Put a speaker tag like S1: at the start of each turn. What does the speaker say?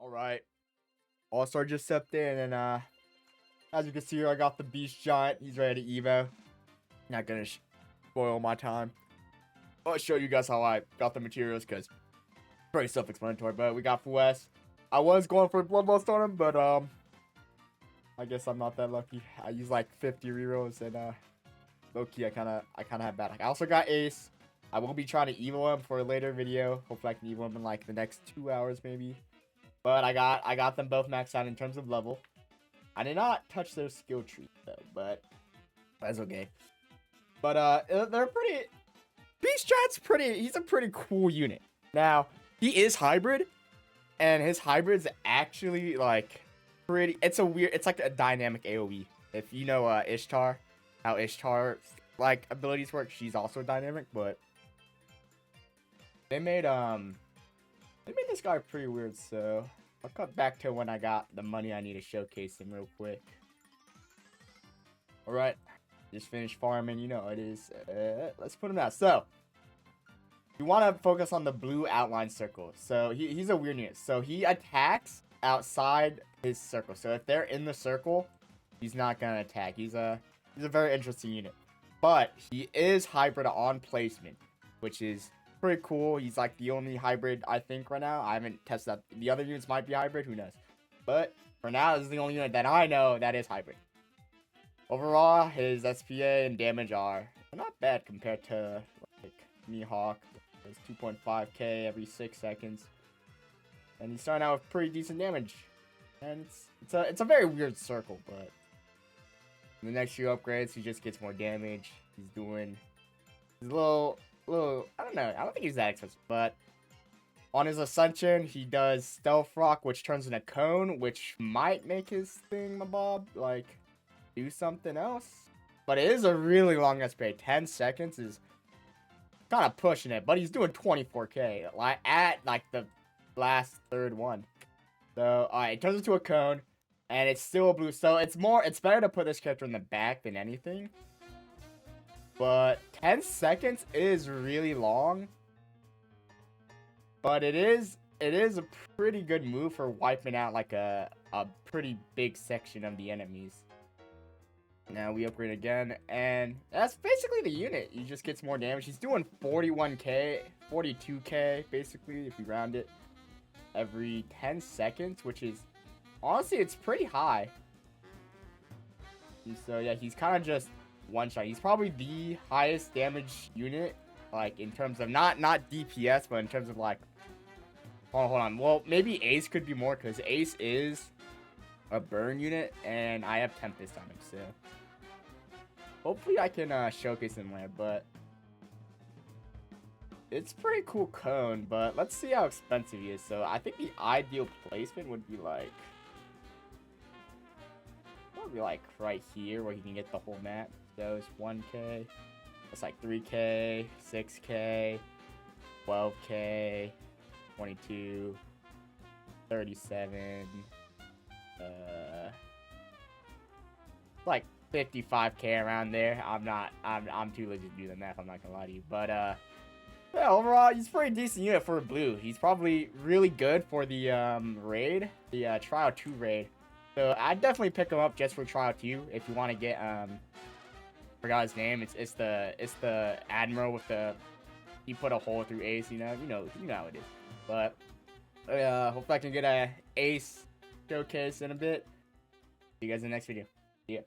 S1: All right. All-Star just stepped in, and as you can see here, I got the Beast Giant. He's ready to Evo. Not gonna spoil my time. I'll show you guys how I got the materials, because pretty self-explanatory. But we got Fues. I was going for Bloodlust on him, but I guess I'm not that lucky. I used like 50 rerolls, and low-key, I kind of had bad luck. I also got Ace. I will be trying to Evo him for a later video. Hopefully, I can Evo him in like the next 2 hours, maybe. But I got them both maxed out in terms of level. I did not touch their skill tree though, but that's okay. But they're pretty. Beast Giant's pretty. He's a pretty cool unit. Now he is hybrid, and his hybrid's actually like pretty. It's a weird. It's like a dynamic AOE. If you know Ishtar, how Ishtar like abilities work, she's also dynamic. But they made this guy pretty weird. So I'll cut back to when I got the money I need to showcase him real quick. Alright, just finished farming, you know it is. Let's put him out. So, you want to focus on the blue outline circle. So, he's a weird unit. So, he attacks outside his circle. So, if they're in the circle, he's not going to attack. He's a very interesting unit. But, he is hybrid on placement, which is pretty cool. He's like the only hybrid I think right now. I haven't tested out. The other units might be hybrid, who knows. But for now, this is the only unit that I know that is hybrid. Overall, his SPA and damage are not bad compared to like Mihawk. It's 2.5k every 6 seconds. And he's starting out with pretty decent damage. And it's a very weird circle, but in the next few upgrades, he just gets more damage. He's a little, I don't know. I don't think he's that expensive, but on his Ascension, he does Stealth Rock, which turns into Cone, which might make his thingamabob, like, do something else. But it is a really long SPA. 10 seconds is kind of pushing it, but he's doing 24k at, like, the last third one. So, it turns into a Cone, and it's still a blue. So, it's better to put this character in the back than anything. But 10 seconds is really long. But it is a pretty good move for wiping out like a pretty big section of the enemies. Now we upgrade again, and that's basically the unit. He just gets more damage. He's doing 41k, 42k basically if we round it every 10 seconds, which is honestly it's pretty high. And so yeah, he's kind of just one shot. He's probably the highest damage unit, like in terms of not DPS, but in terms of like. Hold on. Well, maybe Ace could be more because Ace is a burn unit, and I have Tempest on him, so hopefully I can showcase him later. But it's pretty cool Cone. But let's see how expensive he is. So I think the ideal placement would be like. Probably like right here where he can get the whole map. So it's 1k. It's like 3k, 6k, 12k, 22, 37, like 55k around there. I'm too lazy to do the math, I'm not gonna lie to you. But yeah, overall he's a pretty decent unit for blue. He's probably really good for the raid, the trial 2 raid. So I'd definitely pick him up just for trial 2 if you want to get forgot his name. It's the Admiral with the he put a hole through Ace. You know how it is. But hopefully I can get a Ace showcase in a bit. See you guys in the next video. See ya.